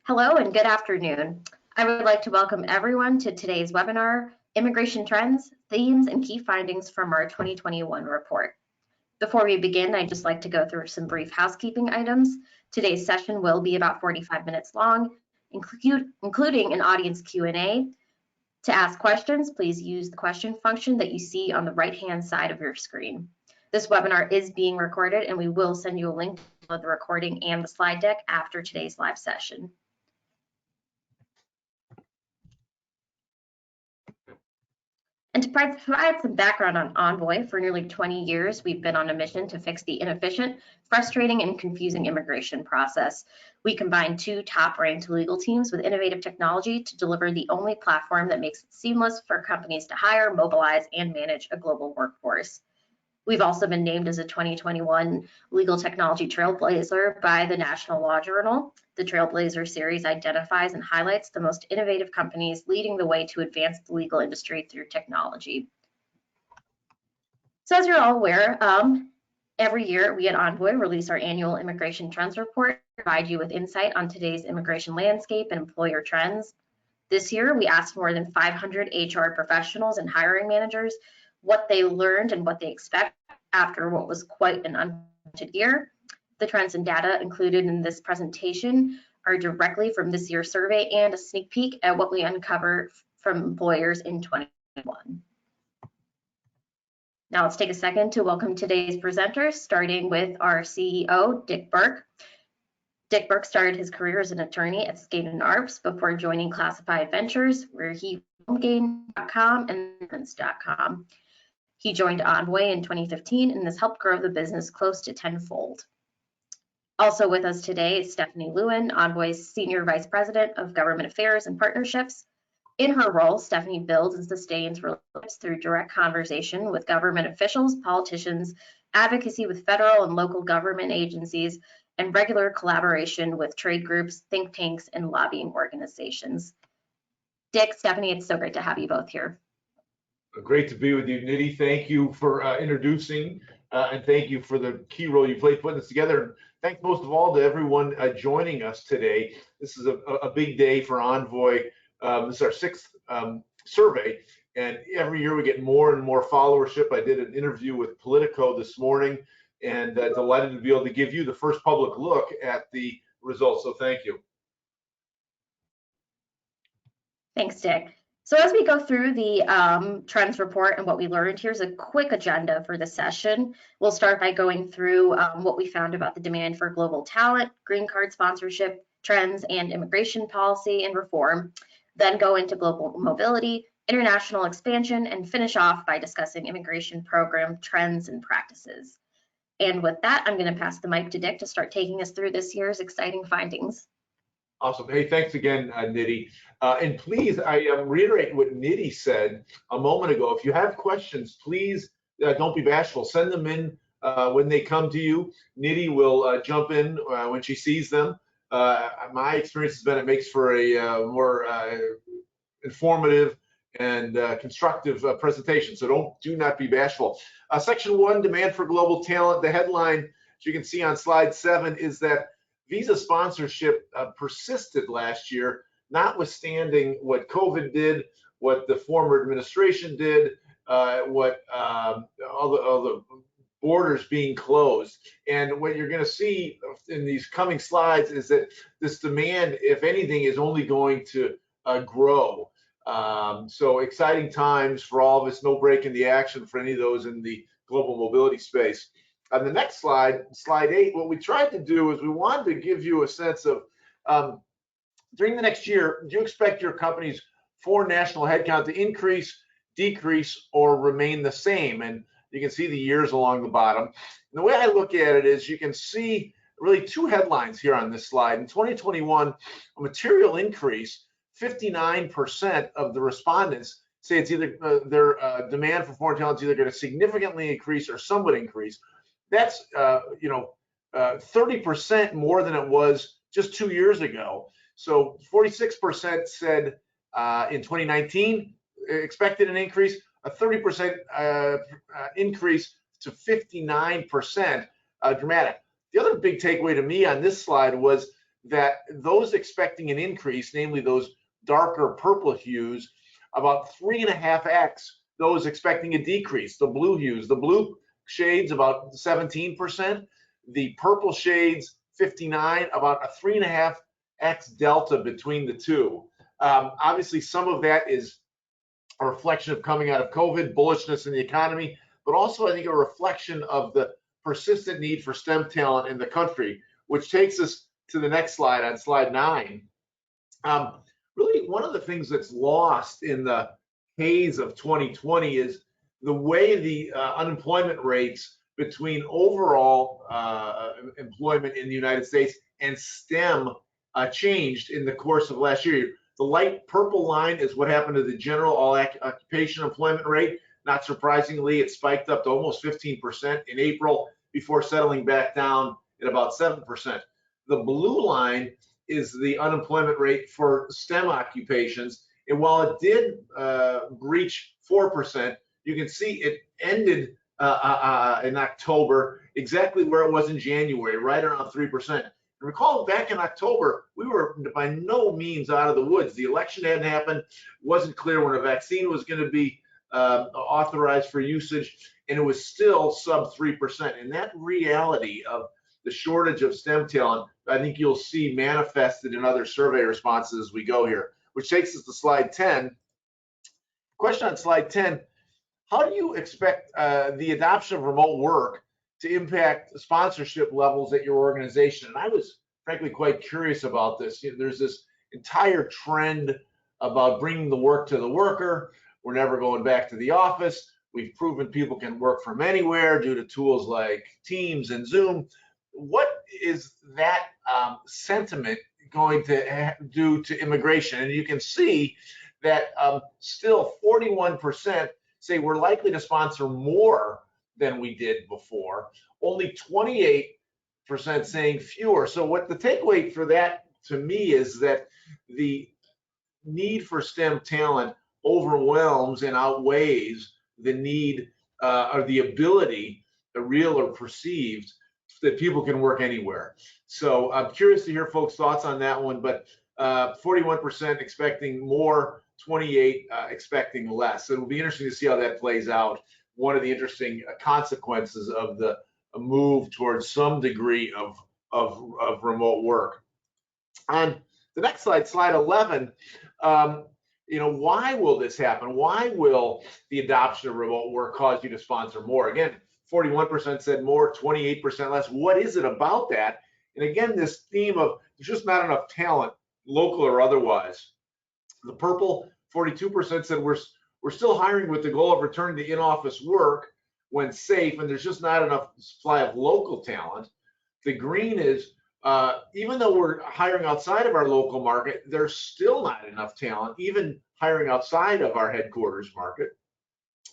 Hello and good afternoon. I would like to welcome everyone to today's webinar, Immigration Trends, Themes, and Key Findings from our 2021 report. Before we begin, I'd just like to go through some brief housekeeping items. Today's session will be about 45 minutes long, including an audience Q&A. To ask questions, please use the question function that you see on the right-hand side of your screen. This webinar is being recorded, and we will send you a link to the recording and the slide deck after today's live session. And to provide some background on Envoy, for nearly 20 years, we've been on a mission to fix the inefficient, frustrating, and confusing immigration process. We combine two top-ranked legal teams with innovative technology to deliver the only platform that makes it seamless for companies to hire, mobilize, and manage a global workforce. We've also been named as a 2021 Legal Technology Trailblazer by the National Law Journal. The Trailblazer series identifies and highlights the most innovative companies leading the way to advance the legal industry through technology. So as you're all aware, every year we at Envoy release our annual Immigration Trends Report to provide you with insight on today's immigration landscape and employer trends. This year, we asked more than 500 HR professionals and hiring managers what they learned and what they expect after what was quite an unprecedented year. The trends and data included in this presentation are directly from this year's survey and a sneak peek at what we uncovered from employers in 2021. Now let's take a second to welcome today's presenters, starting with our CEO, Dick Burke. Dick Burke started his career as an attorney at Skadden Arps before joining Classified Ventures, where he homegain.com and prince.com. He joined Envoy in 2015 and has helped grow the business close to tenfold. Also with us today is Stephanie Lewin, Envoy's Senior Vice President of Government Affairs and Partnerships. In her role, Stephanie builds and sustains relationships through direct conversation with government officials, politicians, advocacy with federal and local government agencies, and regular collaboration with trade groups, think tanks, and lobbying organizations. Dick, Stephanie, it's so great to have you both here. Great to be with you, Nidhi. Thank you for introducing and thank you for the key role you played putting this together. Thanks most of all to everyone joining us today. This is a big day for Envoy. This is our sixth survey, and every year we get more and more followership. I did an interview with Politico this morning, and delighted to be able to give you the first public look at the results, so thank you. Thanks, Dick. So as we go through the trends report and what we learned, here's a quick agenda for the session. We'll start by going through what we found about the demand for global talent, green card sponsorship, trends, and immigration policy and reform, then go into global mobility, international expansion, and finish off by discussing immigration program trends and practices. And with that, I'm going to pass the mic to Dick to start taking us through this year's exciting findings. Awesome. Hey, thanks again, Nidhi. And please, I reiterate what Nidhi said a moment ago. If you have questions, please don't be bashful. Send them in when they come to you. Nidhi will jump in when she sees them. My experience has been it makes for a more informative and constructive presentation. So do not be bashful. Section 1, demand for global talent. The headline, as you can see on slide 7, is that visa sponsorship persisted last year, notwithstanding what COVID did, what the former administration did, what all the borders being closed. And what you're going to see in these coming slides is that this demand, if anything, is only going to grow. So exciting times for all of us, no break in the action for any of those in the global mobility space. On the next slide, slide 8, what we tried to do is we wanted to give you a sense of, during the next year, do you expect your company's foreign national headcount to increase, decrease, or remain the same? And you can see the years along the bottom. And the way I look at it is you can see really two headlines here on this slide. In 2021, a material increase, 59% of the respondents say it's either their demand for foreign talent is either going to significantly increase or somewhat increase. That's 30% more than it was just 2 years ago. So 46% said in 2019 expected an increase, a 30% increase to 59%, dramatic. The other big takeaway to me on this slide was that those expecting an increase, namely those darker purple hues, about 3.5x those expecting a decrease, the blue hues. The blue shades about 17%, the purple shades 59, about a 3.5x delta between the two. Obviously, some of that is a reflection of coming out of COVID, bullishness in the economy, but also I think a reflection of the persistent need for STEM talent in the country, which takes us to the next slide, on slide 9. Really, one of the things that's lost in the haze of 2020 is the way the unemployment rates between overall employment in the United States and STEM changed in the course of last year. The light purple line is what happened to the general all occupation employment rate. Not surprisingly, it spiked up to almost 15% in April before settling back down at about 7%. The blue line is the unemployment rate for STEM occupations. And while it did breach 4%, you can see it ended in October exactly where it was in January, right around 3%. And recall back in October, we were by no means out of the woods. The election hadn't happened. It wasn't clear when a vaccine was going to be authorized for usage, and it was still sub 3%. And that reality of the shortage of STEM talent, I think you'll see manifested in other survey responses as we go here, which takes us to slide 10. Question on slide 10, how do you expect the adoption of remote work to impact sponsorship levels at your organization? And I was frankly quite curious about this. There's this entire trend about bringing the work to the worker. We're never going back to the office. We've proven people can work from anywhere due to tools like Teams and Zoom. What is that sentiment going to do to immigration? And you can see that still 41% say we're likely to sponsor more than we did before. Only 28% saying fewer. So what the takeaway for that to me is that the need for STEM talent overwhelms and outweighs the need or the ability, the real or perceived, that people can work anywhere. So I'm curious to hear folks' thoughts on that one, but 41% expecting more, 28 expecting less. So it'll be interesting to see how that plays out. One of the interesting consequences of the move towards some degree of remote work. On the next slide, slide 11, why will this happen? Why will the adoption of remote work cause you to sponsor more? Again, 41% said more, 28% less. What is it about that? And again, this theme of there's just not enough talent, local or otherwise. The purple, 42% said we're still hiring with the goal of returning to in-office work when safe, and there's just not enough supply of local talent. The green is even though we're hiring outside of our local market, there's still not enough talent, even hiring outside of our headquarters market.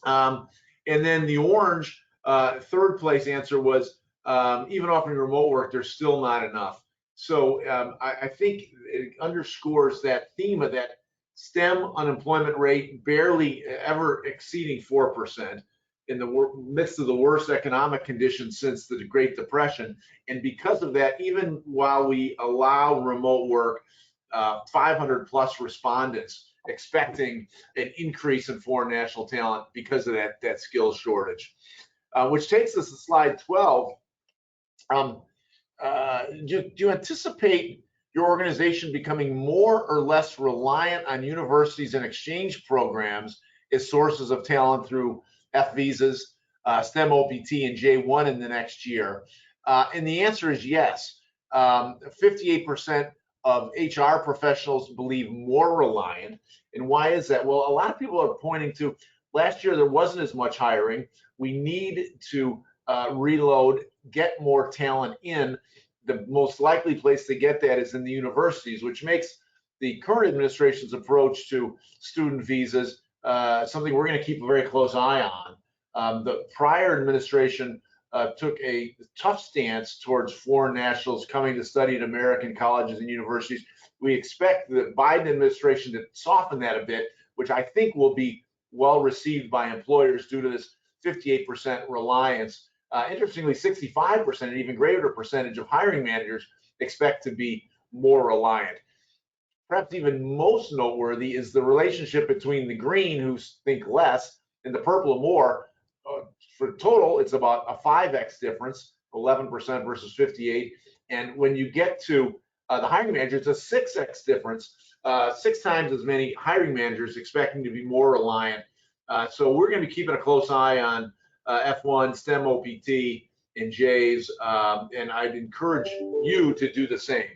And then the orange, third place answer was even offering remote work, there's still not enough. So I think it underscores that theme of that STEM unemployment rate barely ever exceeding 4% in the midst of the worst economic conditions since the Great Depression. And because of that, even while we allow remote work, 500 plus respondents expecting an increase in foreign national talent because of that skills shortage. Which takes us to slide 12. Do you anticipate your organization becoming more or less reliant on universities and exchange programs as sources of talent through F visas, STEM OPT, and J1 in the next year? And the answer is yes. 58% of HR professionals believe more reliant. And why is that? Well, a lot of people are pointing to last year there wasn't as much hiring. We need to reload, get more talent in. The most likely place to get that is in the universities, which makes the current administration's approach to student visas something we're going to keep a very close eye on. The prior administration took a tough stance towards foreign nationals coming to study at American colleges and universities. We expect the Biden administration to soften that a bit, which I think will be well received by employers due to this 58% reliance. Interestingly, 65%, an even greater percentage of hiring managers expect to be more reliant. Perhaps even most noteworthy is the relationship between the green, who think less, and the purple more. For total, it's about a 5x difference, 11% versus 58. And when you get to the hiring manager, it's a 6x difference, 6 times as many hiring managers expecting to be more reliant. So we're going to be keeping a close eye on F1, STEM OPT, and J's, and I'd encourage you to do the same.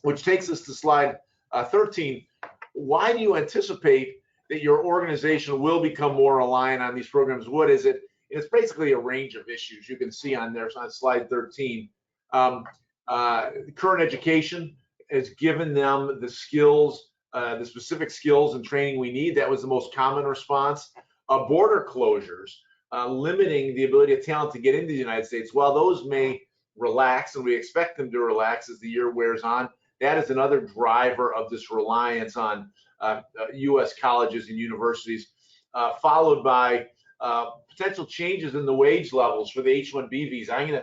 Which takes us to slide 13. Why do you anticipate that your organization will become more reliant on these programs? What is it? It's basically a range of issues you can see on there on slide 13. Current education has given them the skills, the specific skills and training we need. That was the most common response. Border closures, limiting the ability of talent to get into the United States. While those may relax, and we expect them to relax as the year wears on, that is another driver of this reliance on U.S. colleges and universities, followed by potential changes in the wage levels for the H-1B visa. I'm going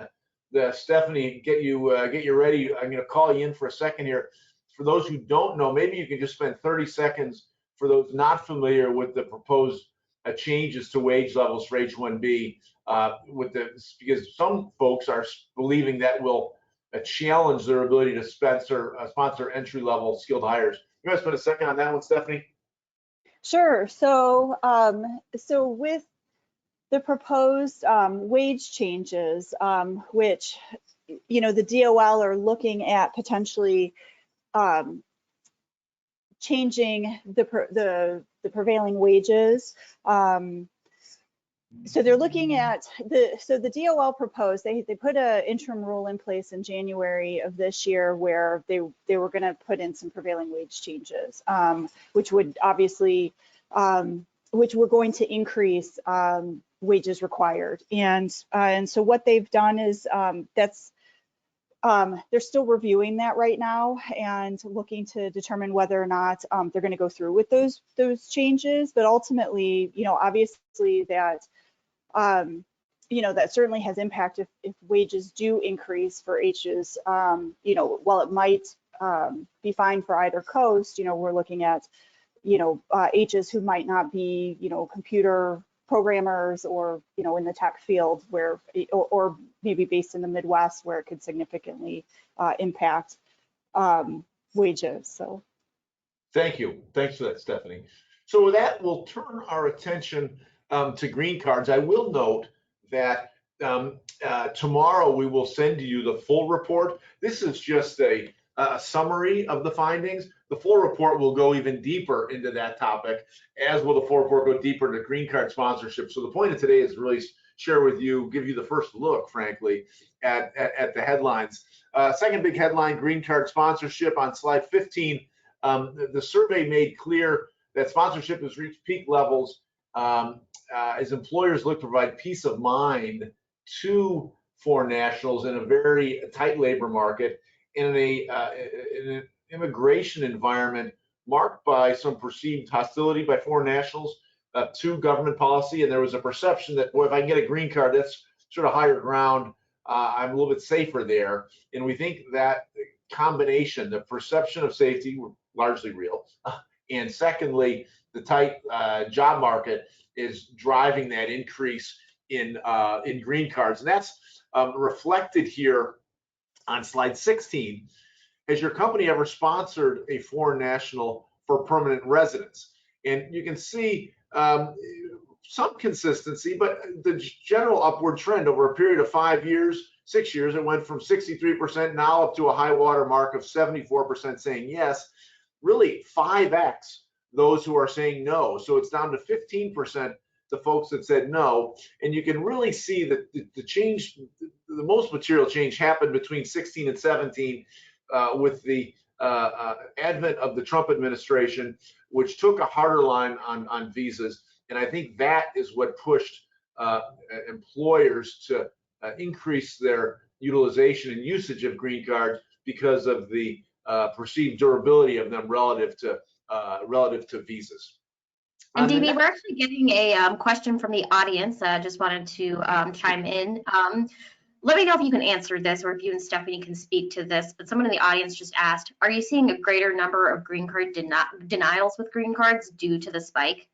to, Stephanie, get you ready. I'm going to call you in for a second here. For those who don't know, maybe you can just spend 30 seconds for those not familiar with the proposed changes to wage levels for H-1B, because some folks are believing that will challenge their ability to sponsor entry-level skilled hires. You want to spend a second on that one, Stephanie? Sure. So, with the proposed wage changes, which the DOL are looking at potentially changing the prevailing wages. So they're looking at the DOL proposed, they put an interim rule in place in January of this year where they were going to put in some prevailing wage changes, which would obviously, which were going to increase wages required. And so what they've done is they're still reviewing that right now and looking to determine whether or not they're going to go through with those changes. But ultimately, obviously that that certainly has impact if wages do increase for H's. While it might be fine for either coast, we're looking at H's who might not be computer programmers or in the tech field where or maybe based in the Midwest where it could significantly impact wages. So thank you. Thanks for that, Stephanie. So with that, we'll turn our attention to green cards. I will note that tomorrow we will send you the full report. This is just a summary of the findings. The full report will go even deeper into that topic, as will the full report go deeper into green card sponsorship. So the point of today is really share with you, give you the first look, frankly, at the headlines. Second big headline, green card sponsorship on slide 15. The survey made clear that sponsorship has reached peak levels as employers look to provide peace of mind to foreign nationals in a very tight labor market, in an immigration environment marked by some perceived hostility by foreign nationals to government policy. And there was a perception that, boy, if I can get a green card, that's sort of higher ground. I'm a little bit safer there. And we think that combination, the perception of safety, largely real, and secondly, the tight job market is driving that increase in green cards. And that's reflected here on slide 16. Has your company ever sponsored a foreign national for permanent residence? And you can see some consistency, but the general upward trend over a period of 5 years, 6 years, it went from 63% now up to a high water mark of 74% saying yes, really 5x those who are saying no. So it's down to 15%, the folks that said no. And you can really see that the change, the most material change happened between 16 and 17 with the advent of the Trump administration, which took a harder line on visas. And I think that is what pushed employers to increase their utilization and usage of green cards because of the perceived durability of them relative to visas. And DB, we're actually getting a question from the audience. I just wanted to chime in. Let me know if you can answer this, or if you and Stephanie can speak to this, but someone in the audience just asked, are you seeing a greater number of green card denials with green cards due to the spike?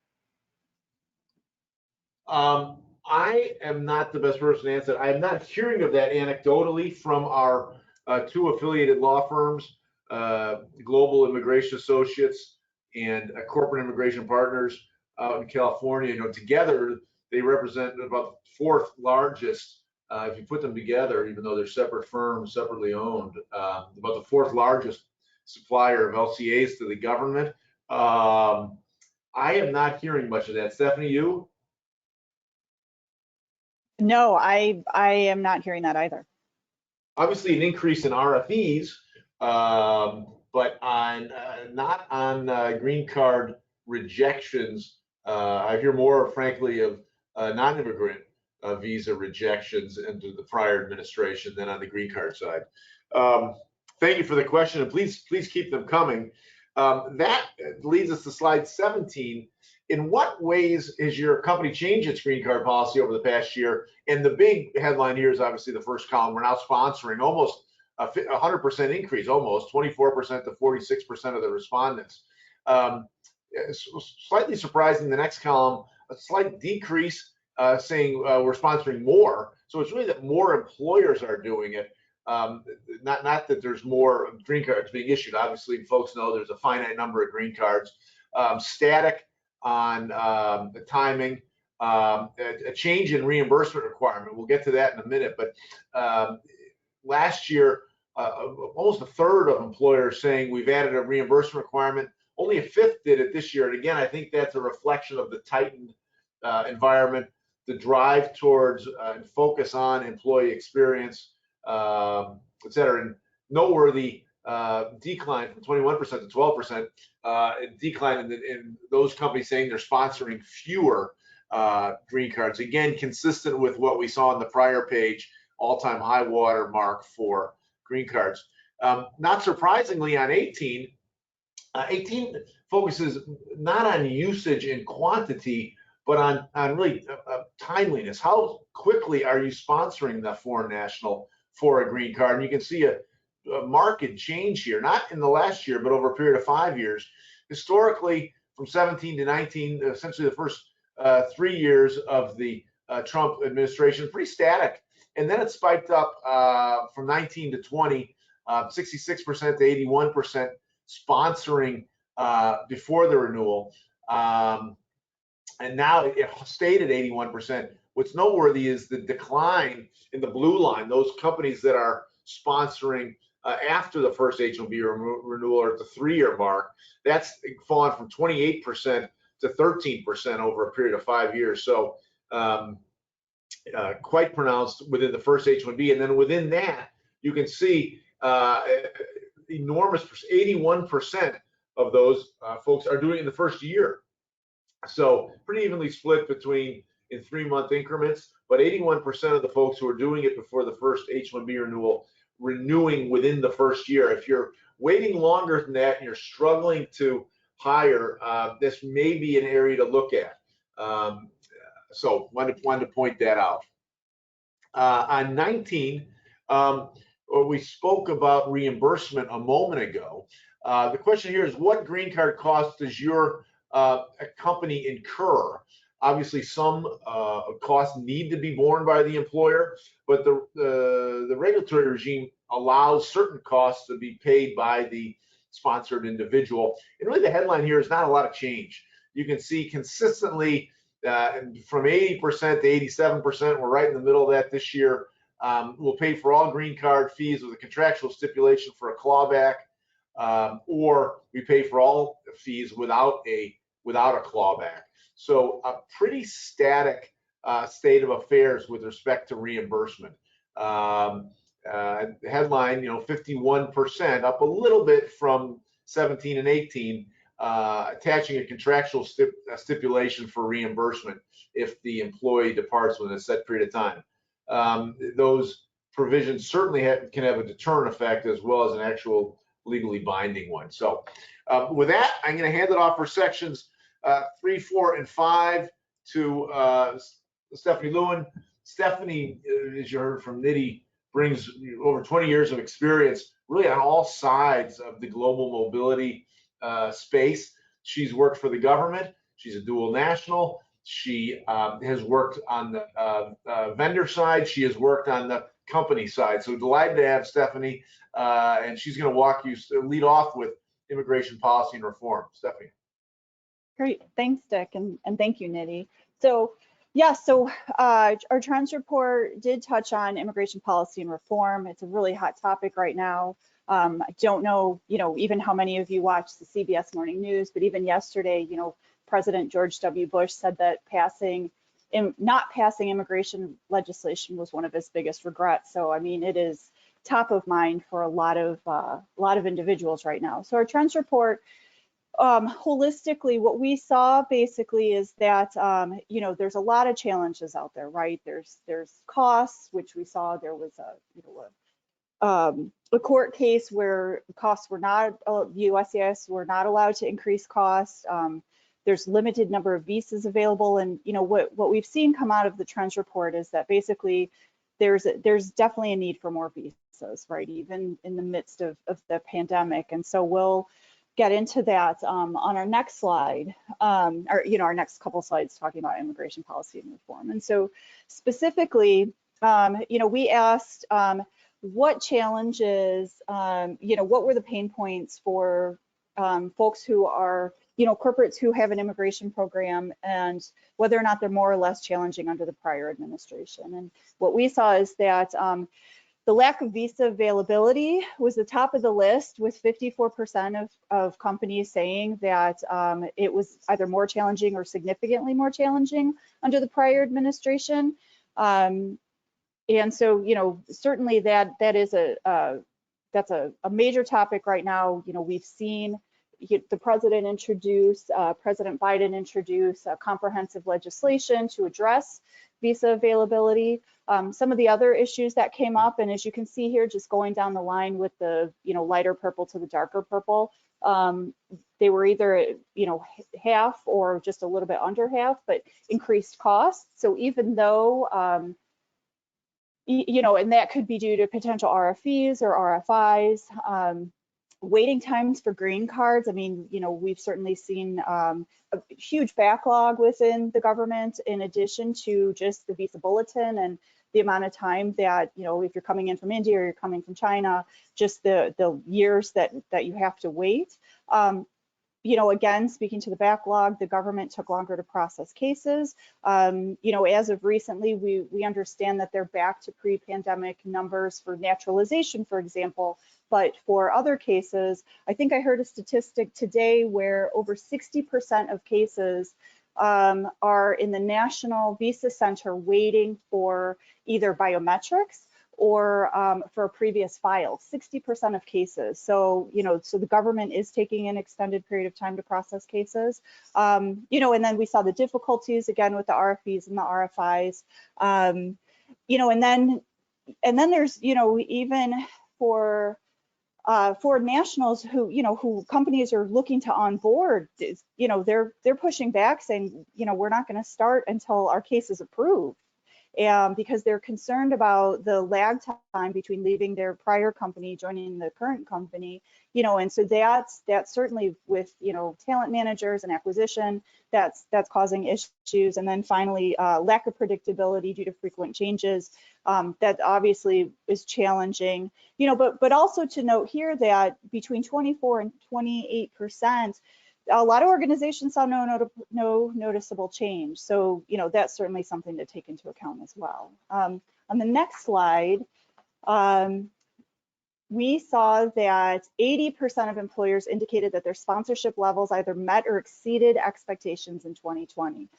I am not the best person to answer. I am not hearing of that anecdotally from our two affiliated law firms, Global Immigration Associates and Corporate Immigration Partners out in California. You know, together they represent about the fourth largest, if you put them together, even though they're separate firms, separately owned, about the fourth largest supplier of LCAs to the government. I am not hearing much of that. Stephanie, you? No, I am not hearing that either. Obviously an increase in RFEs, but on not on green card rejections. I hear more, frankly, of non-immigrant visa rejections into the prior administration than on the green card side. Thank you for the question, and please keep them coming. That leads us to slide 17. In what ways has your company changed its green card policy over the past year? And the big headline here is obviously the first column. We're now sponsoring almost a 100% increase, almost 24% to 46% of the respondents. Slightly surprising, the next column, a slight decrease, saying we're sponsoring more. So it's really that more employers are doing it. Not that there's more green cards being issued. Obviously, folks know there's a finite number of green cards. Static on the timing, a change in reimbursement requirement. We'll get to that in a minute. But last year, almost a third of employers saying we've added a reimbursement requirement. Only a fifth did it this year. And again, I think that's a reflection of the tightened environment, the drive towards and focus on employee experience, et cetera. And noteworthy decline from 21% to 12%, decline in those companies saying they're sponsoring fewer green cards. Again, consistent with what we saw on the prior page, all-time high water mark for green cards. Not surprisingly, on 18 focuses not on usage and quantity, but on really timeliness. How quickly are you sponsoring the foreign national for a green card? And you can see a marked change here, not in the last year, but over a period of 5 years. Historically, from 17 to 19, essentially the first 3 years of the Trump administration, pretty static. And then it spiked up from 19 to 20, 66% to 81% sponsoring before the renewal. And now it stayed at 81%. What's noteworthy is the decline in the blue line, those companies that are sponsoring after the first H-1B renewal or at the 3-year mark. That's fallen from 28% to 13% over a period of 5 years. So quite pronounced within the first H-1B. And then within that, you can see enormous, 81% of those folks are doing it in the first year. So pretty evenly split between in 3-month increments, but 81% of the folks who are doing it before the first H-1B renewal, renewing within the first year. If you're waiting longer than that and you're struggling to hire, this may be an area to look at. So wanted to point that out. On 19, we spoke about reimbursement a moment ago. The question here is, what green card costs does your company incur? Obviously, some costs need to be borne by the employer, but the regulatory regime allows certain costs to be paid by the sponsored individual. And really, the headline here is not a lot of change. You can see consistently from 80% to 87%, we're right in the middle of that this year. We'll pay for all green card fees with a contractual stipulation for a clawback, or we pay for all fees without a clawback. So a pretty static state of affairs with respect to reimbursement. Headline, 51%, up a little bit from 17 and 18, attaching a contractual stipulation for reimbursement if the employee departs within a set period of time. Those provisions certainly can have a deterrent effect as well as an actual legally binding one. So with that, I'm going to hand it off for sections 3, 4, and 5 to Stephanie Lewin. Stephanie, as you heard from Nidhi, brings over 20 years of experience really on all sides of the global mobility space. She's worked for the government. She's a dual national. She has worked on the vendor side. She has worked on the company side. So delighted to have Stephanie, and she's going to lead off with immigration policy and reform. Stephanie. Great, thanks, Dick, and thank you, Nidhi. So, yeah, so our trends report did touch on immigration policy and reform. It's a really hot topic right now. I don't know, even how many of you watch the CBS Morning News, but even yesterday, President George W. Bush said that not passing immigration legislation was one of his biggest regrets. So, I mean, it is top of mind for a lot of individuals right now. So our trends report, holistically, what we saw basically is that, there's a lot of challenges out there, right? There's costs, which we saw there was a court case where costs were not, the USCIS were not allowed to increase costs. There's limited number of visas available. And, what we've seen come out of the trends report is that basically there's definitely a need for more visas, right? Even in the midst of the pandemic. And so we'll get into that on our next slide, or our next couple slides talking about immigration policy and reform. And so specifically, we asked what challenges, what were the pain points for folks who are, corporates who have an immigration program, and whether or not they're more or less challenging under the prior administration. And what we saw is that the lack of visa availability was the top of the list, with 54% of companies saying that it was either more challenging or significantly more challenging under the prior administration. And so, certainly that's a major topic right now. We've seen the President Biden introduce comprehensive legislation to address visa availability. Some of the other issues that came up, and as you can see here, just going down the line with the lighter purple to the darker purple, they were either half or just a little bit under half, but increased costs. So even though and that could be due to potential RFEs or RFIs. Waiting times for green cards. I mean, we've certainly seen a huge backlog within the government, in addition to just the visa bulletin and the amount of time that, if you're coming in from India or you're coming from China, just the years that you have to wait. Again, speaking to the backlog, the government took longer to process cases. As of recently, we understand that they're back to pre-pandemic numbers for naturalization, for example. But for other cases, I think I heard a statistic today where over 60% of cases are in the National Visa Center waiting for either biometrics or for a previous file, 60% of cases. So, so the government is taking an extended period of time to process cases. And then we saw the difficulties again with the RFEs and the RFIs. And then there's, even for nationals who companies are looking to onboard, they're pushing back saying, we're not going to start until our case is approved. Because they're concerned about the lag time between leaving their prior company, joining the current company, and so that's certainly with, talent managers and acquisition, that's causing issues. And then finally, lack of predictability due to frequent changes, that obviously is challenging, but also to note here that between 24 and 28%, a lot of organizations saw no noticeable change. So, that's certainly something to take into account as well. On the next slide, we saw that 80% of employers indicated that their sponsorship levels either met or exceeded expectations in 2020,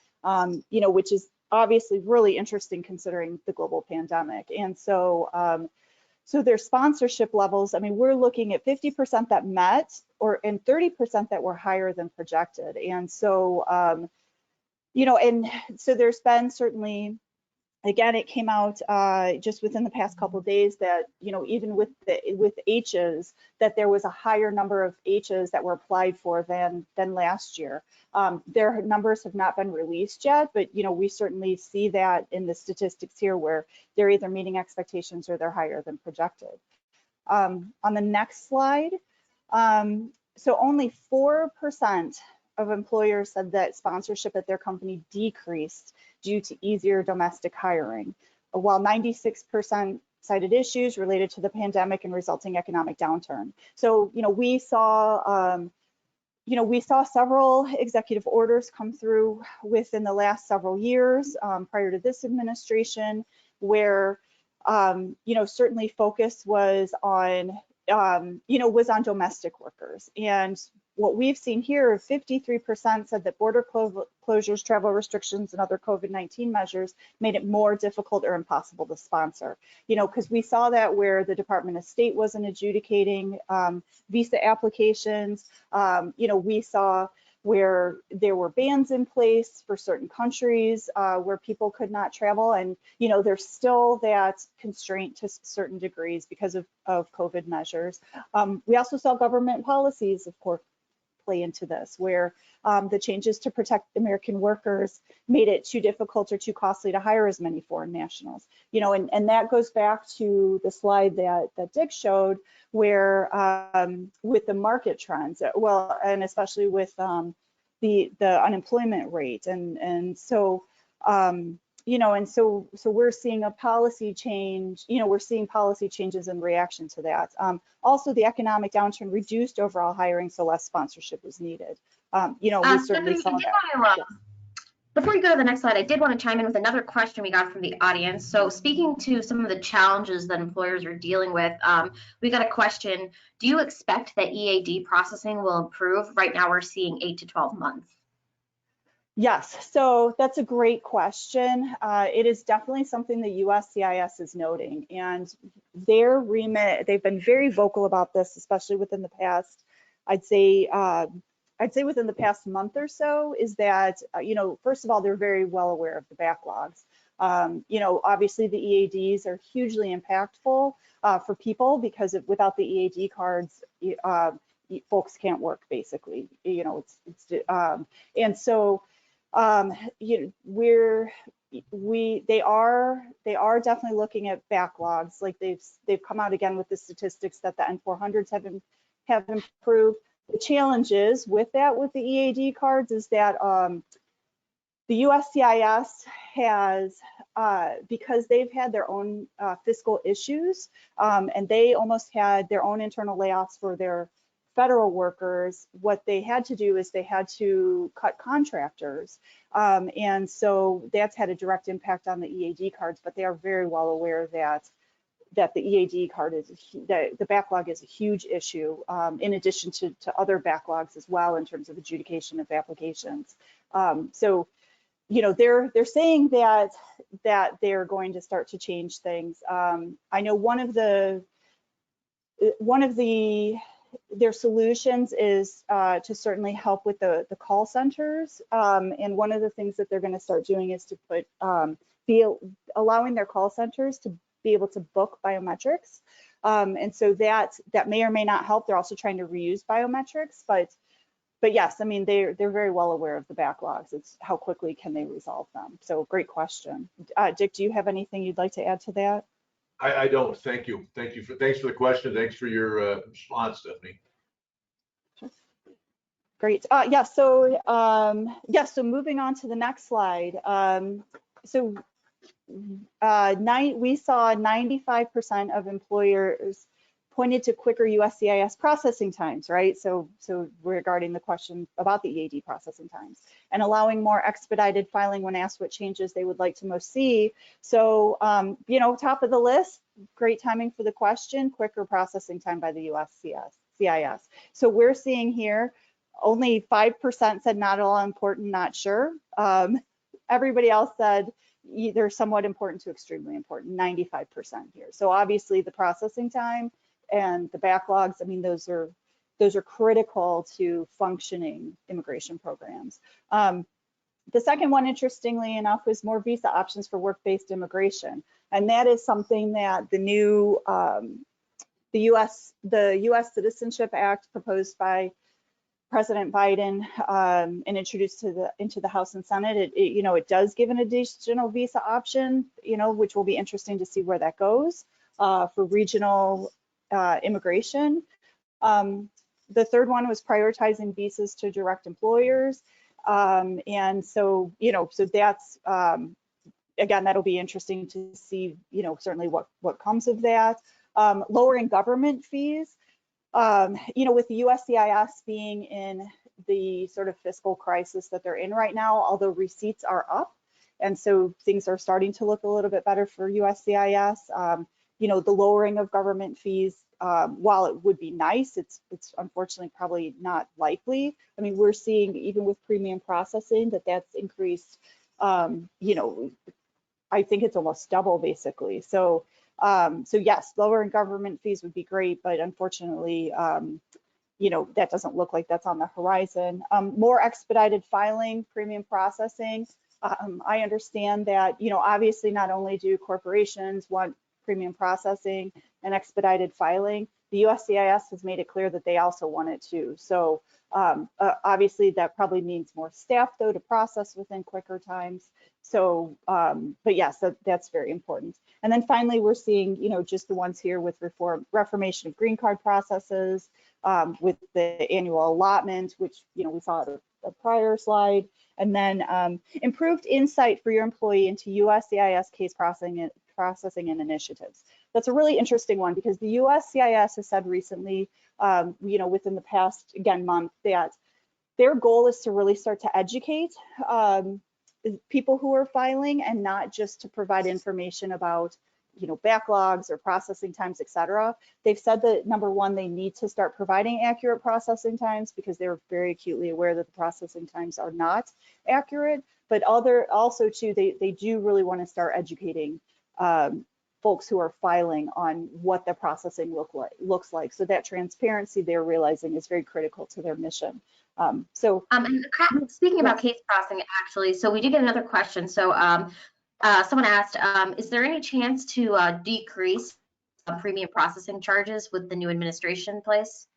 which is obviously really interesting considering the global pandemic. And so, so their sponsorship levels, I mean, we're looking at 50% that met, and 30% that were higher than projected. And so, and so there's been certainly Again, it came out just within the past couple of days that, you know, even with H's, that there was a higher number of H's that were applied for than last year. Their numbers have not been released yet, but, you know, we certainly see that in the statistics here where they're either meeting expectations or they're higher than projected. On the next slide, so only 4% of employers said that sponsorship at their company decreased due to easier domestic hiring, while 96% cited issues related to the pandemic and resulting economic downturn. So, you know, we saw several executive orders come through within the last several years prior to this administration, where, you know, certainly focus was on, was on domestic workers. And what we've seen here, 53% said that border closures, travel restrictions, and other COVID-19 measures made it more difficult or impossible to sponsor. You know, because we saw that where the Department of State wasn't adjudicating visa applications. You know, we saw where there were bans in place for certain countries where people could not travel. And, you know, there's still that constraint to certain degrees because of COVID measures. We also saw government policies, of course, play into this, where the changes to protect American workers made it too difficult or too costly to hire as many foreign nationals. You know, and that goes back to the slide that Dick showed, where with the market trends, well, and especially with the unemployment rate, and so you know, and so we're seeing a policy change. You know, we're seeing policy changes in reaction to that. Also, the economic downturn reduced overall hiring, so less sponsorship was needed. You know, we certainly saw that. Before you go to the next slide, I did want to chime in with another question we got from the audience. So speaking to some of the challenges that employers are dealing with, we got a question: do you expect that EAD processing will improve? Right now we're seeing 8 to 12 months. Yes, so that's a great question. It is definitely something the USCIS is noting, and their remit, they've been very vocal about this, especially within the past, I'd say within the past month or so, is that, you know, first of all, they're very well aware of the backlogs. You know, obviously the EADs are hugely impactful for people because without the EAD cards, folks can't work, basically. You know, and so, you know, they are definitely looking at backlogs. Like they've come out again with the statistics that the N400s have improved. The challenges with that, with the EAD cards, is that the USCIS has, because they've had their own fiscal issues, and they almost had their own internal layoffs for their federal workers, what they had to do is they had to cut contractors. And so that's had a direct impact on the EAD cards, but they are very well aware that the EAD card is, the backlog is a huge issue, in addition to other backlogs as well in terms of adjudication of applications. So, you know, they're saying that they're going to start to change things. I know one of their solutions is to certainly help with the call centers. And one of the things that they're going to start doing is to put allowing their call centers to be able to book biometrics. And so that may or may not help. They're also trying to reuse biometrics, but yes, I mean, they're very well aware of the backlogs. It's how quickly can they resolve them? So great question. Dick, do you have anything you'd like to add to that? I don't. Thank you. Thanks for the question. Thanks for your response, Stephanie. Great. Yeah. So so moving on to the next slide. We saw 95% of employers pointed to quicker USCIS processing times, right? So regarding the question about the EAD processing times, and allowing more expedited filing when asked what changes they would like to most see. So, you know, top of the list, great timing for the question, quicker processing time by the USCIS. So we're seeing here, only 5% said not at all important, not sure. Everybody else said either somewhat important to extremely important, 95% here. So obviously the processing time and the backlogs, I mean, those are critical to functioning immigration programs. The second one, interestingly enough, was more visa options for work-based immigration. And that is something that the new, the U.S. Citizenship Act proposed by President Biden and introduced into the House and Senate, it does give an additional visa option, which will be interesting to see where that goes for regional immigration. The third one was prioritizing visas to direct employers. And so, so that's, again, that'll be interesting to see, certainly what comes of that. Lowering government fees. With the USCIS being in the sort of fiscal crisis that they're in right now, although receipts are up, and so things are starting to look a little bit better for USCIS. The lowering of government fees, while it would be nice, it's unfortunately probably not likely. I mean, we're seeing even with premium processing that's increased. I think it's almost double basically. So yes, lowering government fees would be great, but unfortunately, that doesn't look like that's on the horizon. More expedited filing, premium processing. I understand that, obviously not only do corporations want premium processing and expedited filing, the USCIS has made it clear that they also want it too. So obviously that probably means more staff though to process within quicker times. So, but yes, that's very important. And then finally, we're seeing, just the ones here with reformation of green card processes, with the annual allotment, which, we saw a prior slide, and then improved insight for your employee into USCIS case processing and initiatives. That's a really interesting one because the USCIS has said recently, within the past, again, month, that their goal is to really start to educate people who are filing and not just to provide information about, backlogs or processing times, et cetera. They've said that number one, they need to start providing accurate processing times because they're very acutely aware that the processing times are not accurate, but also too, they do really want to start educating folks who are filing on what the processing looks like. So that transparency they're realizing is very critical to their mission. And speaking about case processing, actually, so we did get another question. So someone asked, is there any chance to decrease premium processing charges with the new administration in place?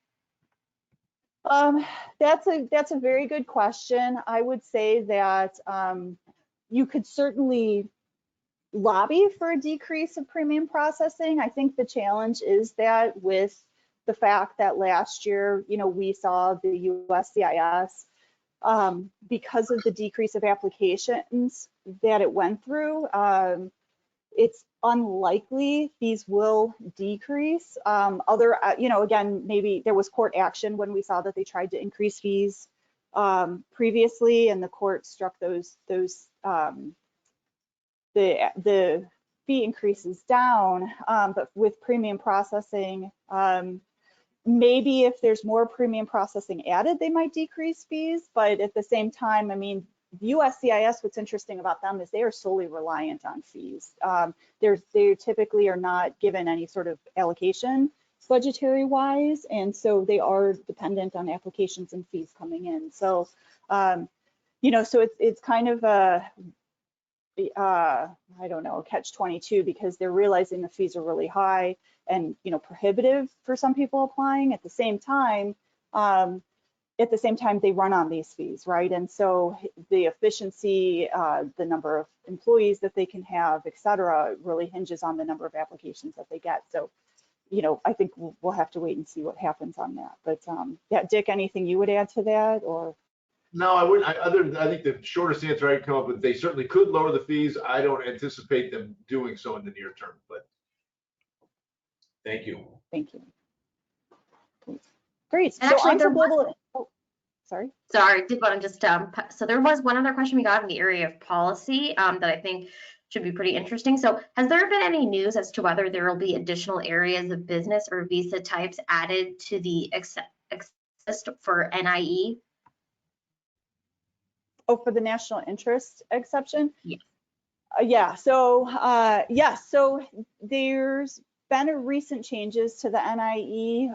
That's a very good question. I would say that you could certainly lobby for a decrease of premium processing. I think the challenge is that with the fact that last year, we saw the USCIS, because of the decrease of applications that it went through, it's unlikely fees will decrease. Again, maybe there was court action when we saw that they tried to increase fees previously, and the court struck the fee increases down, but with premium processing, maybe if there's more premium processing added, they might decrease fees. But at the same time, I mean, USCIS, what's interesting about them is they are solely reliant on fees. They typically are not given any sort of allocation budgetary wise, and so they are dependent on applications and fees coming in. So, so it's kind of a I don't know, catch-22 because they're realizing the fees are really high and prohibitive for some people applying. At the same time, they run on these fees, right? And so the efficiency, the number of employees that they can have, et cetera, really hinges on the number of applications that they get. So, I think we'll have to wait and see what happens on that. But yeah, Dick, anything you would add to that, or? No, I wouldn't. I think the shortest answer I can come up with, they certainly could lower the fees. I don't anticipate them doing so in the near term, but thank you. Thank you. Great. And actually, Sorry, did want to just, so there was one other question we got in the area of policy that I think should be pretty interesting. So has there been any news as to whether there will be additional areas of business or visa types added to the exist for NIE? Oh, for the national interest exception? Yeah. Yeah, so yes, so there's been a recent changes to the NIE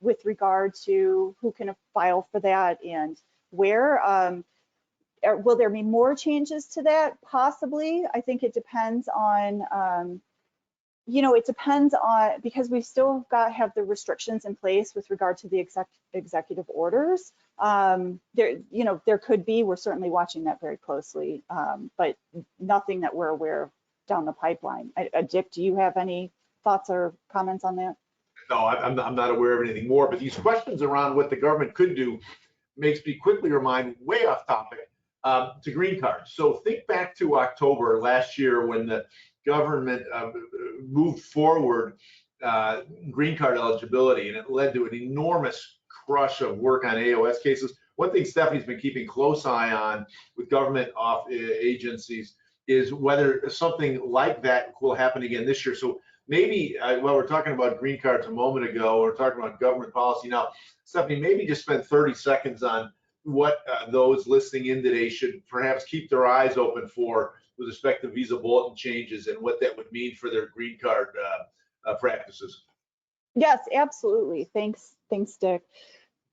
with regard to who can file for that and where. will there be more changes to that? Possibly. I think it depends on, it depends on, because we still have the restrictions in place with regard to the executive orders. There could be, we're certainly watching that very closely, but nothing that we're aware of down the pipeline. Dick, do you have any thoughts or comments on that? No, I'm not aware of anything more, but these questions around what the government could do makes me quickly remind, way off topic, to green cards. So think back to October last year when the government moved forward green card eligibility, and it led to an enormous crush of work on AOS cases. One thing Stephanie's been keeping close eye on with government agencies is whether something like that will happen again this year. So maybe, while we're talking about green cards a moment ago, we're talking about government policy now, Stephanie, maybe just spend 30 seconds on what those listening in today should perhaps keep their eyes open for with respect to visa bulletin changes and what that would mean for their green card practices. Yes, absolutely. Thanks, Dick.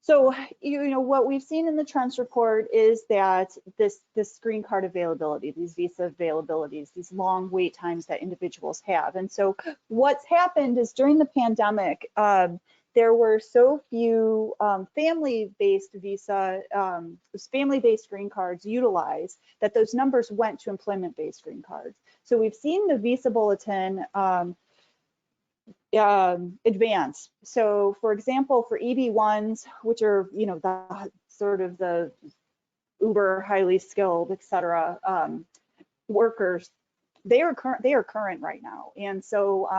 So, what we've seen in the trends report is that this green card availability, these visa availabilities, these long wait times that individuals have. And so what's happened is during the pandemic, there were so few family-based visa, family-based green cards utilized that those numbers went to employment-based green cards. So we've seen the visa bulletin advance. So for example, for EB1s, which are, the sort of the uber highly skilled, et cetera, workers, they are current right now. And so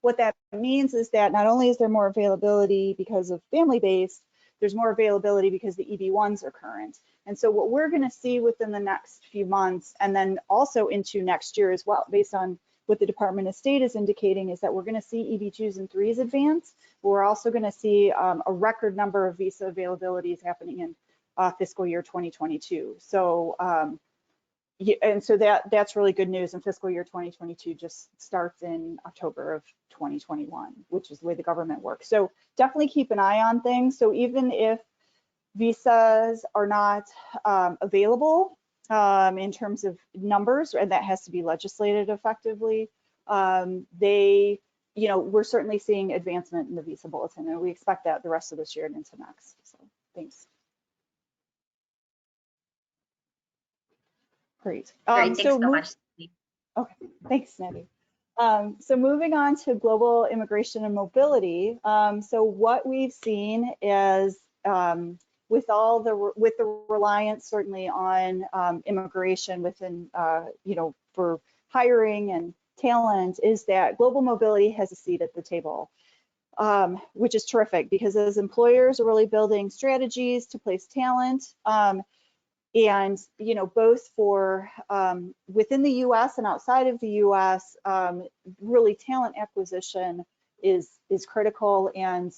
what that means is that not only is there more availability because of family-based, there's more availability because the EB1s are current. And so what we're going to see within the next few months, and then also into next year as well, based on what the Department of State is indicating, is that we're going to see EB2s and 3s advance. We're also going to see a record number of visa availabilities happening in fiscal year 2022. So, and so that's really good news. And fiscal year 2022 just starts in October of 2021, which is the way the government works. So definitely keep an eye on things. So even if visas are not available, in terms of numbers, and that has to be legislated effectively, we're certainly seeing advancement in the visa bulletin, and we expect that the rest of this year and into next. So thanks. Great. Great, thanks so much. Okay, thanks, Nettie. So moving on to global immigration and mobility. So what we've seen is with the reliance certainly on immigration within, for hiring and talent, is that global mobility has a seat at the table, which is terrific, because as employers are really building strategies to place talent, and both for within the U.S. and outside of the U.S., really talent acquisition is critical, and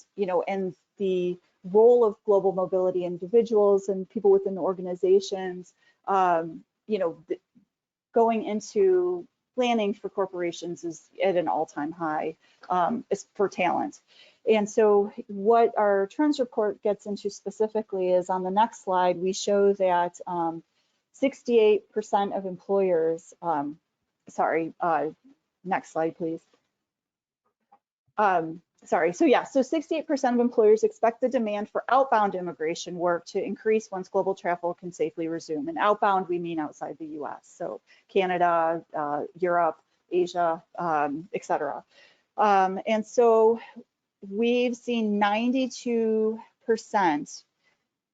and the role of global mobility individuals and people within organizations, going into planning for corporations is at an all-time high for talent. And so what our trends report gets into specifically is on the next slide, we show that 68% of employers, next slide, please. So 68% of employers expect the demand for outbound immigration work to increase once global travel can safely resume. And outbound, we mean outside the US, so Canada, Europe, Asia, et cetera. And so we've seen 92%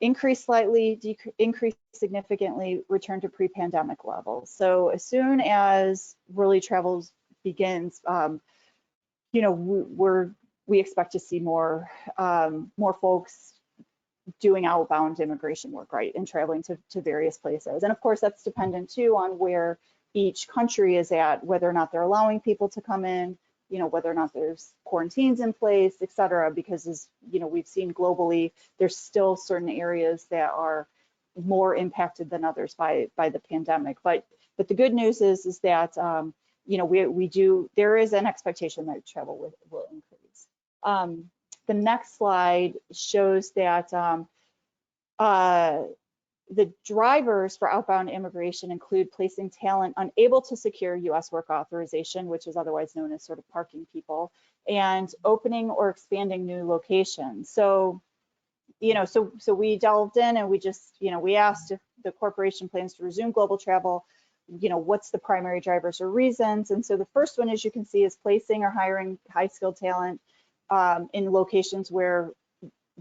increase slightly, increase significantly, return to pre-pandemic levels. So as soon as really travel begins, we expect to see more folks doing outbound immigration work, right, and traveling to various places. And of course, that's dependent too on where each country is at, whether or not they're allowing people to come in, whether or not there's quarantines in place, et cetera, because as we've seen globally, there's still certain areas that are more impacted than others by the pandemic. But the good news is that there is an expectation that travel will increase. The next slide shows that the drivers for outbound immigration include placing talent unable to secure U.S. work authorization, which is otherwise known as sort of parking people, and opening or expanding new locations. So, so we delved in and we just, we asked if the corporation plans to resume global travel, what's the primary drivers or reasons? And so the first one, as you can see, is placing or hiring high-skilled talent in locations where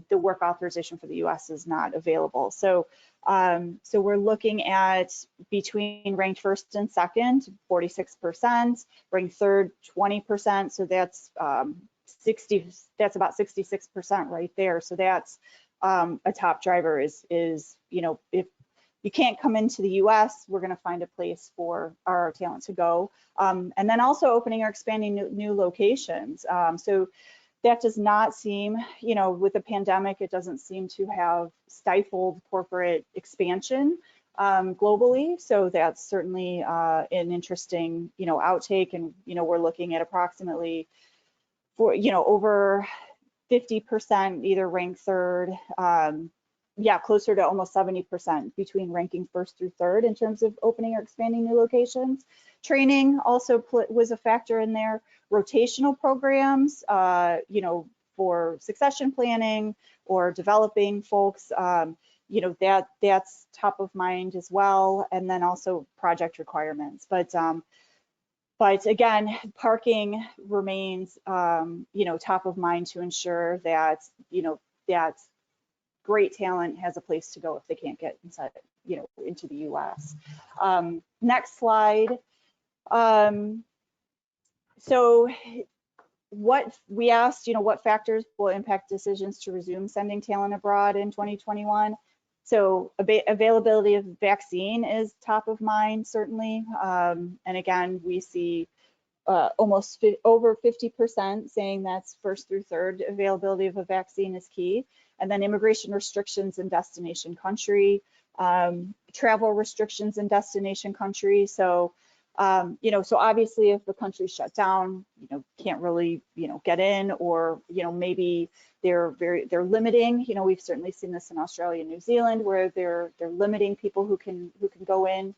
the work authorization for the U.S. is not available. So, so we're looking at between ranked first and second, 46%, ranked third, 20%. So that's that's about 66% right there. So that's a top driver is if you can't come into the U.S., we're going to find a place for our talent to go. And then also opening or expanding new locations. So that does not seem, with the pandemic, it doesn't seem to have stifled corporate expansion globally. So that's certainly an interesting, outtake. And, we're looking at approximately over 50% either ranked third, closer to almost 70% between ranking first through third in terms of opening or expanding new locations. Training also was a factor in there. Rotational programs, for succession planning or developing folks, that's top of mind as well. And then also project requirements. But again, parking remains, top of mind to ensure that, that great talent has a place to go if they can't get inside, into the U.S. Next slide. So what we asked, what factors will impact decisions to resume sending talent abroad in 2021? So availability of vaccine is top of mind, certainly. And again, we see almost over 50% saying that's first through third availability of a vaccine is key. And then immigration restrictions in destination country, travel restrictions in destination country. So, so obviously if the country's shut down, can't really, get in, or, maybe they're limiting, we've certainly seen this in Australia and New Zealand where they're limiting people who can go in,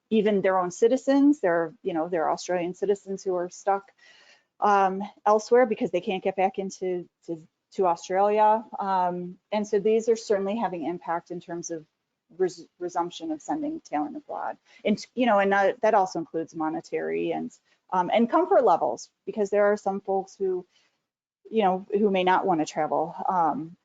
even their own citizens, they're Australian citizens who are stuck elsewhere because they can't get back into Australia. And so these are certainly having impact in terms of resumption of sending talent abroad. And, and that also includes monetary and comfort levels, because there are some folks who, who may not want to travel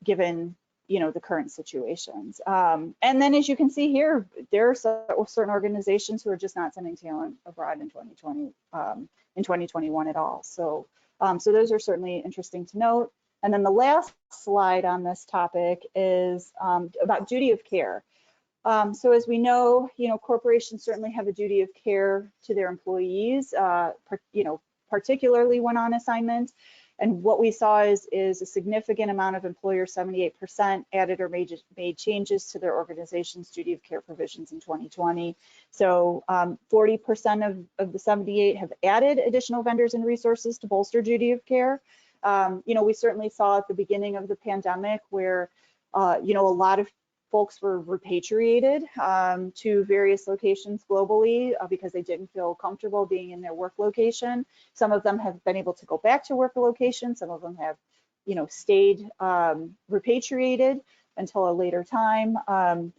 given, the current situations. And then as you can see here, there are certain organizations who are just not sending talent abroad in 2021 at all. So, so those are certainly interesting to note. And then the last slide on this topic is about duty of care. So as we know, corporations certainly have a duty of care to their employees, particularly when on assignment. And what we saw is a significant amount of employers, 78%, added or made changes to their organization's duty of care provisions in 2020. So 40% of the 78 have added additional vendors and resources to bolster duty of care. We certainly saw at the beginning of the pandemic where, a lot of folks were repatriated to various locations globally because they didn't feel comfortable being in their work location. Some of them have been able to go back to work location. Some of them have, stayed repatriated until a later time. 17%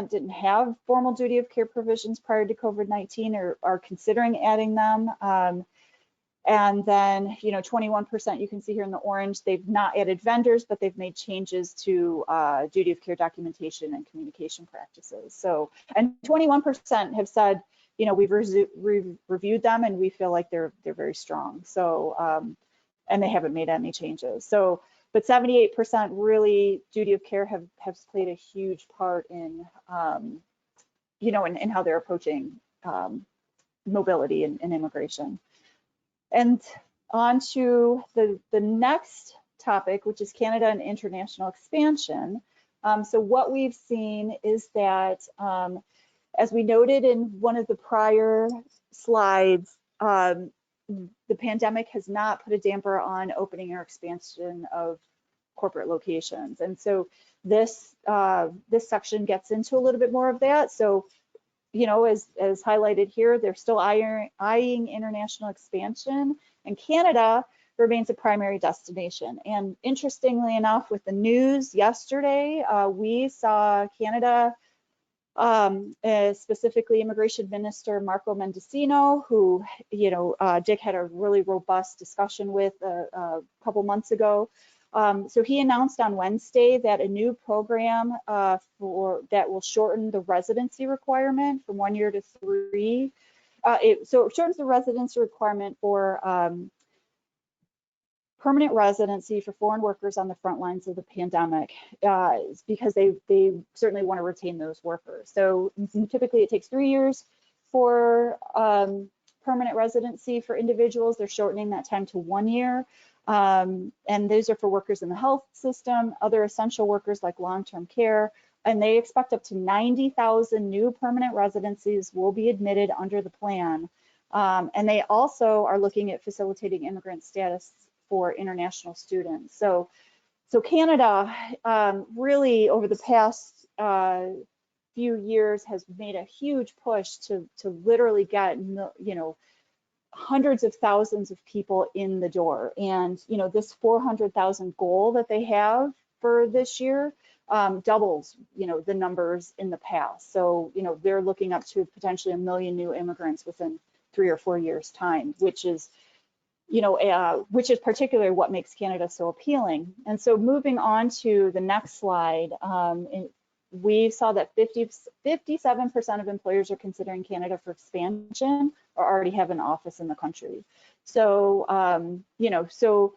didn't have formal duty of care provisions prior to COVID-19 or are considering adding them. And then, 21%, you can see here in the orange, they've not added vendors, but they've made changes to duty of care documentation and communication practices. So, and 21% have said, we've reviewed them and we feel like they're very strong. So, and they haven't made any changes. So, but 78% really duty of care have played a huge part in, in how they're approaching mobility and immigration. And on to the next topic, which is Canada and international expansion. So what we've seen is that, as we noted in one of the prior slides, the pandemic has not put a damper on opening or expansion of corporate locations. And so this section gets into a little bit more of that. So, you know, as highlighted here, they're still eyeing international expansion, and Canada remains a primary destination. And interestingly enough, with the news yesterday, we saw Canada, specifically Immigration Minister Marco Mendicino, who, you know, Dick had a really robust discussion with a couple months ago. So he announced on Wednesday that a new program that will shorten the residency requirement from 1 year to 3. So it shortens the residency requirement for permanent residency for foreign workers on the front lines of the pandemic, because they certainly want to retain those workers. So typically it takes 3 years for permanent residency for individuals. They're shortening that time to 1 year. And those are for workers in the health system, other essential workers like long-term care, and they expect up to 90,000 new permanent residencies will be admitted under the plan. And they also are looking at facilitating immigrant status for international students. So Canada really over the past few years has made a huge push to literally get, you know, hundreds of thousands of people in the door. And, you know, this 400,000 goal that they have for this year doubles, you know, the numbers in the past. So, you know, they're looking up to potentially 1 million new immigrants within 3 or 4 years time, which is, you know, which is particularly what makes Canada so appealing. And so moving on to the next slide, we saw that 57% of employers are considering Canada for expansion or already have an office in the country. So, you know, so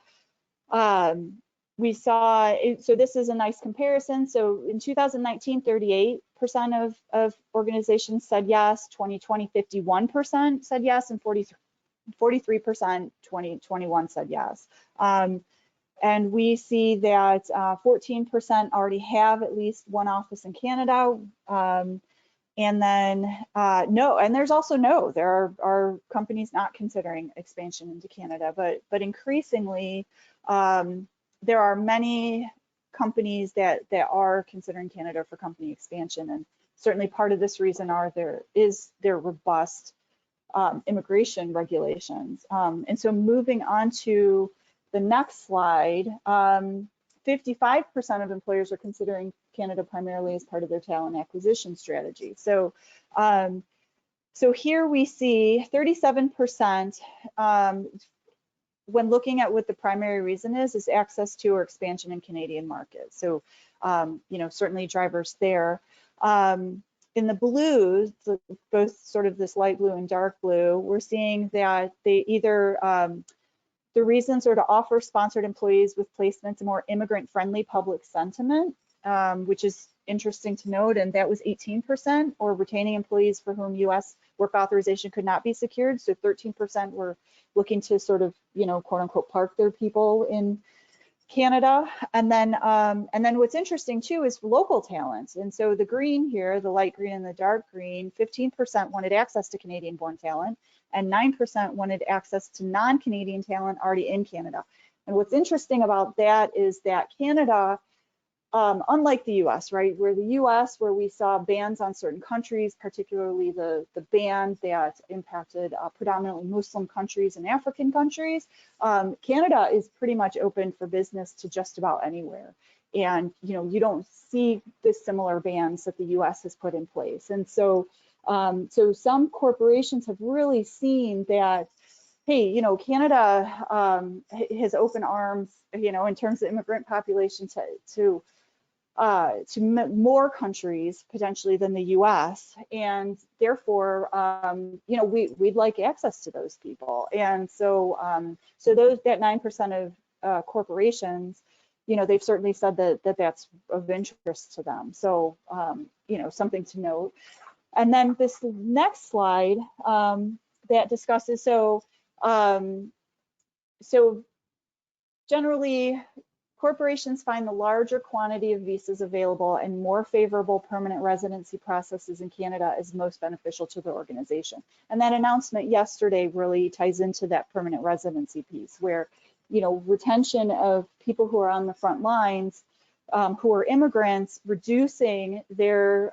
we saw, so this is a nice comparison. So in 2019, 38% of organizations said yes, 2020, 51% said yes, and 43% 2021 said yes. And we see that 14% already have at least one office in Canada. And then no, and there's also no, there are companies not considering expansion into Canada, but increasingly there are many companies that are considering Canada for company expansion. And certainly part of this reason is their robust immigration regulations. And so moving on to the next slide, 55% of employers are considering Canada primarily as part of their talent acquisition strategy. So, so here we see 37% when looking at what the primary reason is access to or expansion in Canadian markets. So, you know, certainly drivers there. In the blues, both sort of this light blue and dark blue, we're seeing that they either, the reasons are to offer sponsored employees with placements a more immigrant-friendly public sentiment, which is interesting to note, and that was 18%, or retaining employees for whom U.S. work authorization could not be secured. So 13% were looking to sort of, you know, quote unquote, park their people in Canada. And then what's interesting too is local talent. And so the green here, the light green and the dark green, 15% wanted access to Canadian born talent and 9% wanted access to non-Canadian talent already in Canada. And what's interesting about that is that Canada, unlike the US, right, where the US, where we saw bans on certain countries, particularly the ban that impacted predominantly Muslim countries and African countries, Canada is pretty much open for business to just about anywhere. And, you know, you don't see the similar bans that the US has put in place. And so, so some corporations have really seen that, hey, you know, Canada has open arms, you know, in terms of immigrant population to more countries potentially than the U.S. and therefore, you know, we'd like access to those people. And so, so that 9% of corporations, you know, they've certainly said that that's of interest to them. So, you know, something to note. And then this next slide that discusses so generally, corporations find the larger quantity of visas available and more favorable permanent residency processes in Canada is most beneficial to their organization. And that announcement yesterday really ties into that permanent residency piece, where retention of people who are on the front lines, who are immigrants, reducing their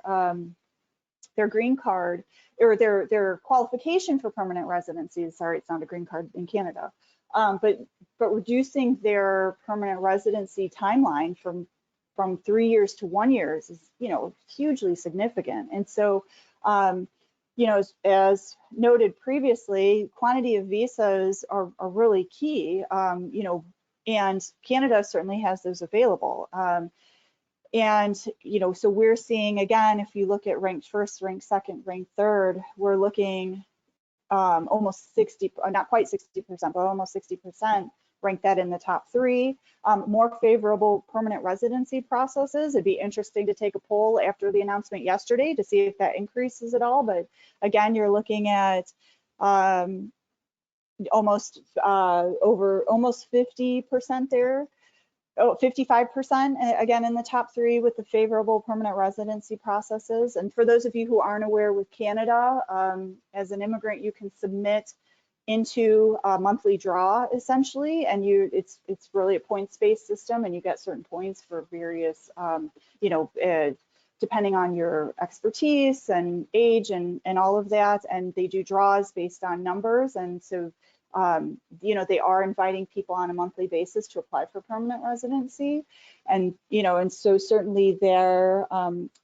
green card or their qualification for permanent residency. Sorry, it's not a green card in Canada, but reducing their permanent residency timeline from 3 years to 1 year is hugely significant. And so as noted previously, quantity of visas are really key, and Canada certainly has those available. And, so we're seeing, again, if you look at ranked first, ranked second, ranked third, we're looking almost 60, not quite 60%, but almost 60% rank that in the top 3. More favorable permanent residency processes. It'd be interesting to take a poll after the announcement yesterday to see if that increases at all. But again, you're looking at almost 50% there. 55% again in the top 3 with the favorable permanent residency processes. And for those of you who aren't aware, with Canada, as an immigrant, you can submit into a monthly draw essentially, and it's really a points-based system, and you get certain points for various, depending on your expertise and age and all of that. And they do draws based on numbers, and so they are inviting people on a monthly basis to apply for permanent residency. And, and so certainly their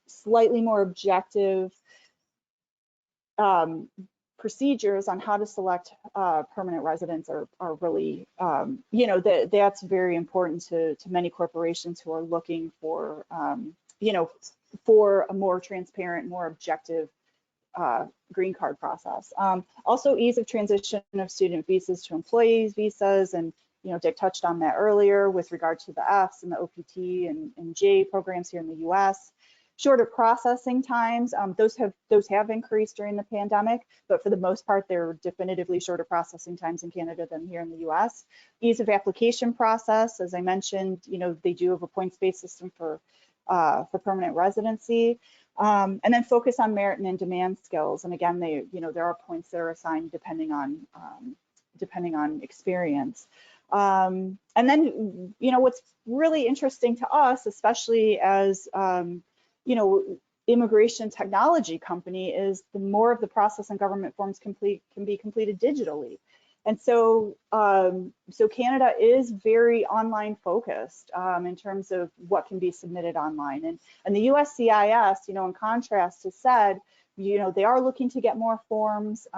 slightly more objective procedures on how to select permanent residents are really, that's very important to many corporations who are looking for, for a more transparent, more objective green card process. Also, ease of transition of student visas to employees visas, and Dick touched on that earlier with regard to the Fs and the OPT and J programs here in the U.S. Shorter processing times, those have increased during the pandemic, but for the most part, they're definitively shorter processing times in Canada than here in the U.S. Ease of application process, as I mentioned, they do have a points-based system for permanent residency. And then focus on merit and in-demand skills. And again, there are points that are assigned depending on experience. And then, what's really interesting to us, especially as, immigration technology company, is the more of the process and government forms can be completed digitally. And so, Canada is very online focused in terms of what can be submitted online. And the USCIS, in contrast, has said, they are looking to get more forms.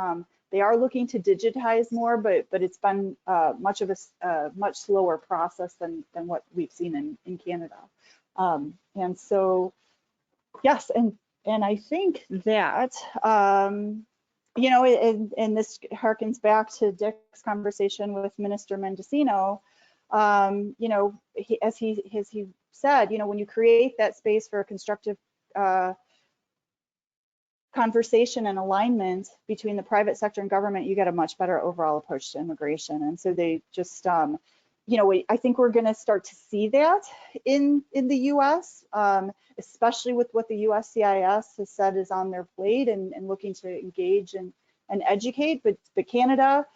They are looking to digitize more, but it's been much slower process than what we've seen in Canada. And so, yes, and I think that. And this harkens back to Dick's conversation with Minister Mendocino. As he said, when you create that space for a constructive conversation and alignment between the private sector and government, you get a much better overall approach to immigration. And so they just, I think we're going to start to see that in the U.S., especially with what the USCIS has said is on their plate and looking to engage and educate. But Canada,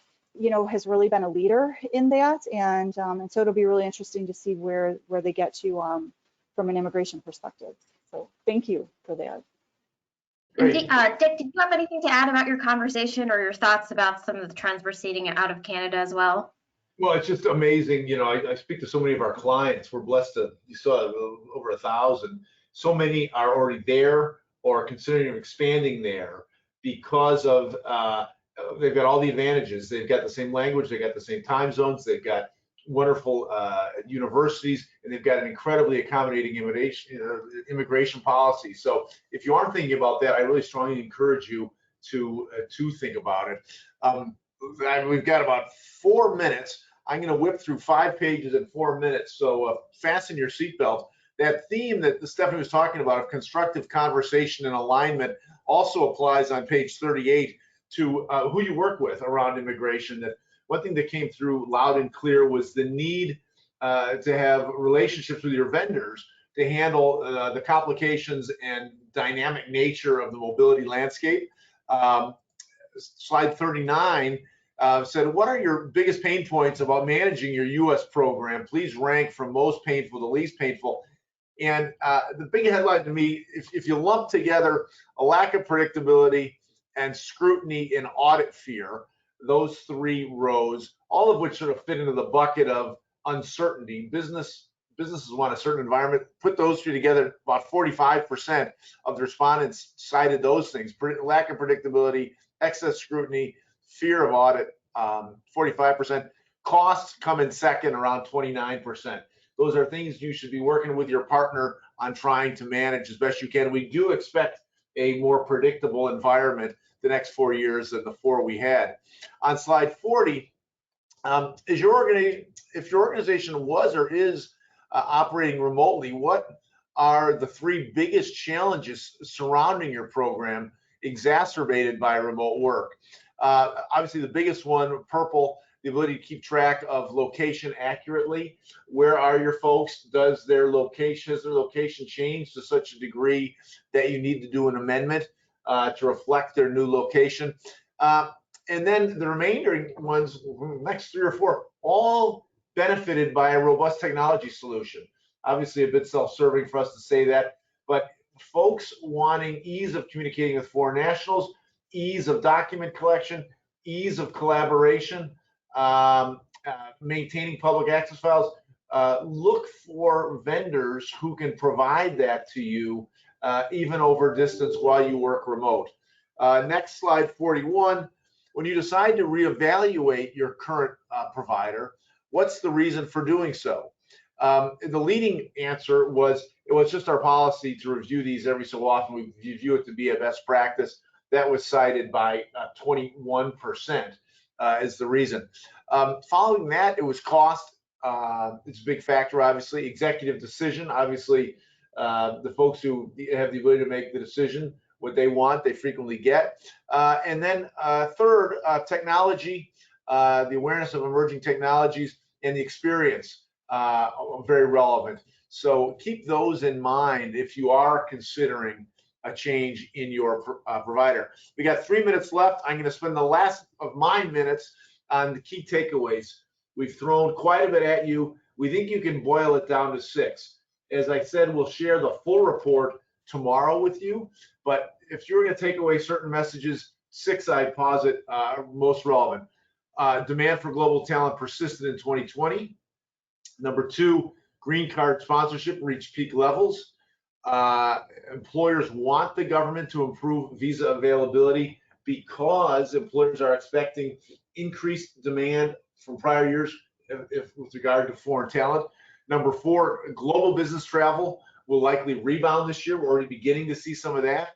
has really been a leader in that, and so it'll be really interesting to see where they get to from an immigration perspective. So thank you for that. Dick, did you have anything to add about your conversation or your thoughts about some of the trends we're seeing out of Canada as well? Well, it's just amazing. I speak to so many of our clients. We're blessed to, you saw over 1,000. So many are already there or considering expanding there because of, they've got all the advantages. They've got the same language, they've got the same time zones, they've got wonderful universities, and they've got an incredibly accommodating immigration policy. So if you aren't thinking about that, I really strongly encourage you to think about it. We've got about 4 minutes. I'm going to whip through 5 pages in 4 minutes, so fasten your seatbelt. That theme that Stephanie was talking about of constructive conversation and alignment also applies on page 38 to who you work with around immigration. That one thing that came through loud and clear was the need to have relationships with your vendors to handle the complications and dynamic nature of the mobility landscape. Slide 39 said, what are your biggest pain points about managing your U.S. program? Please rank from most painful to least painful. And the big headline to me, if you lump together a lack of predictability and scrutiny and audit fear, those three rows, all of which sort of fit into the bucket of uncertainty. Businesses want a certain environment. Put those three together, about 45% of the respondents cited those things: lack of predictability, excess scrutiny, fear of audit, 45%. Costs come in second, around 29%. Those are things you should be working with your partner on trying to manage as best you can. We do expect a more predictable environment the next 4 years than the 4 we had. On slide 40, if your organization was or is operating remotely, what are the 3 biggest challenges surrounding your program exacerbated by remote work? Obviously, the biggest one, purple, the ability to keep track of location accurately. Where are your folks? Has their location changed to such a degree that you need to do an amendment to reflect their new location? And then the remainder ones, next 3 or 4, all benefited by a robust technology solution. Obviously a bit self-serving for us to say that, but folks wanting ease of communicating with foreign nationals, ease of document collection, ease of collaboration, maintaining public access files, look for vendors who can provide that to you even over distance while you work remote. Next slide, 41. When you decide to reevaluate your current provider, what's the reason for doing so? The leading answer was, it was just our policy to review these every so often. We view it to be a best practice. That was cited by 21% as the reason. Following that, it was cost. It's a big factor, obviously. Executive decision, obviously, the folks who have the ability to make the decision, what they want, they frequently get. And then third, technology, the awareness of emerging technologies, and the experience, very relevant. So keep those in mind if you are considering a change in your provider. We got 3 minutes left. I'm going to spend the last of my minutes on the key takeaways. We've thrown quite a bit at you. We think you can boil it down to 6. As I said, we'll share the full report tomorrow with you, but if you're going to take away certain messages, 6 I'd posit are most relevant. Demand for global talent persisted in 2020. Number 2, green card sponsorship reached peak levels. Employers want the government to improve visa availability because employers are expecting increased demand from prior years with regard to foreign talent. Number 4, global business travel will likely rebound this year. We're already beginning to see some of that.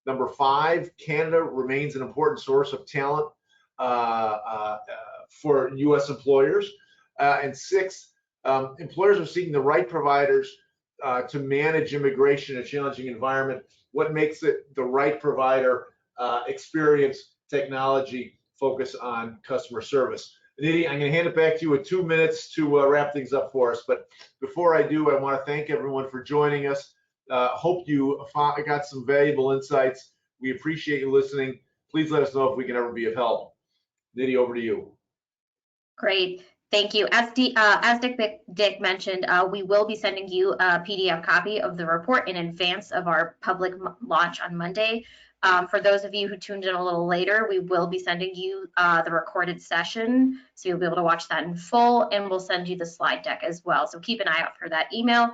Number 5, Canada remains an important source of talent for U.S. employers. And 6, employers are seeking the right providers to manage immigration in a challenging environment. What makes it the right provider? Experience, technology, focus on customer service. Nidhi, I'm going to hand it back to you with 2 minutes to wrap things up for us. But before I do, I want to thank everyone for joining us. Hope you got some valuable insights. We appreciate you listening. Please let us know if we can ever be of help. Nidhi, over to you. Great. Thank you. As Dick mentioned, we will be sending you a PDF copy of the report in advance of our public launch on Monday. For those of you who tuned in a little later, we will be sending you the recorded session, so you'll be able to watch that in full, and we'll send you the slide deck as well. So keep an eye out for that email.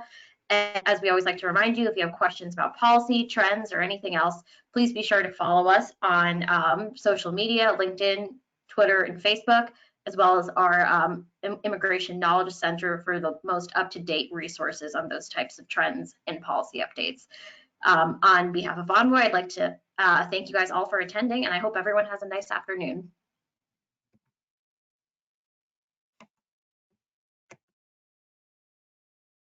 And as we always like to remind you, if you have questions about policy, trends, or anything else, please be sure to follow us on social media, LinkedIn, Twitter, and Facebook, as well as our Immigration Knowledge Center for the most up-to-date resources on those types of trends and policy updates. On behalf of Envoy, I'd like to thank you guys all for attending, and I hope everyone has a nice afternoon.